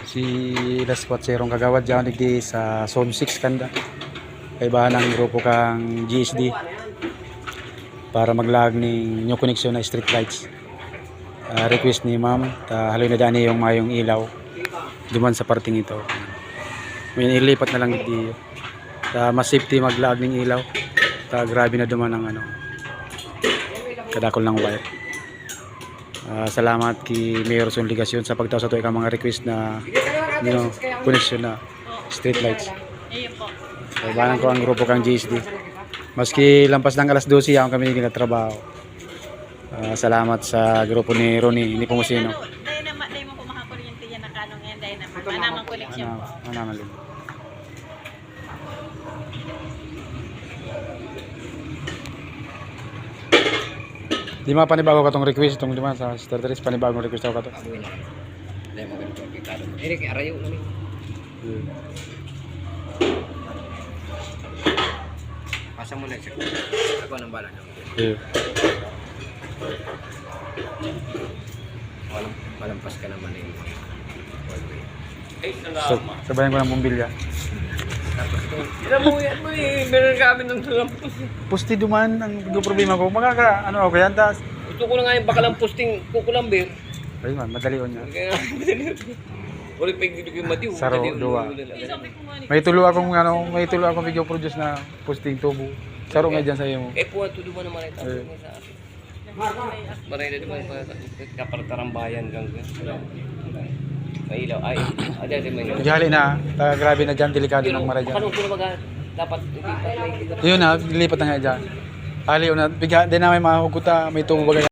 si Las Quatserong kagawad dyan digdi sa Zone 6 kanda. Kaibahan ng grupo kang GSD para maglag ng new connection na street lights. Request ni ma'am, haloy na dani yung mayong ilaw duman sa parting ito. May ilipat na lang digdi. Mas safety maglag ng ilaw. Grabe na duman ang kadakol ng wire. Salamat kay Mayor Son Ligasyon sa pagtaw sa tuwa ka mga request na connection na street lights. Kaibahan ko ang grupo kang GSD. Maski lampas ng alas 12 ako kami nagtrabaho. Salamat sa grupo ni Ronnie, ni Pumusino. Dahil mo po makakuryente yan na kanong yan dahil naman koleksyon po. Manamalin. Di mga panibago ka tong request itong diman sa Sister Teres, panibagong request ako ka to. Hindi mo ganito ang kitaro. Eric, arayo namin. Pasa mo na siya. Ako nang bala na. Malampas ka naman eh. Sabayan ko ng bumbilya. Ilan mo yan mo eh. Meron kami ng lampos. Pusti duman ang problema ko. Ano ako yan tas. Gusto ko na nga yung bakalang posting kukulambir. Ayun man, madali on niya. Kaya ulit pa yung madiw. Saro, duwa. May tulo akong video produce na posting tubo. Saro nga dyan sa iyo mo. Puwan to duman naman ito. Maray na duman kapartarang bayan gang. May ilaw. Ay, aday may ilaw. Jali na, grabe na dyan, delikado ng mara dyan. Kanong kuno baga dapat Yun na, lilipat na nga dyan. Ali, din na may mahuguta, may tubo baga.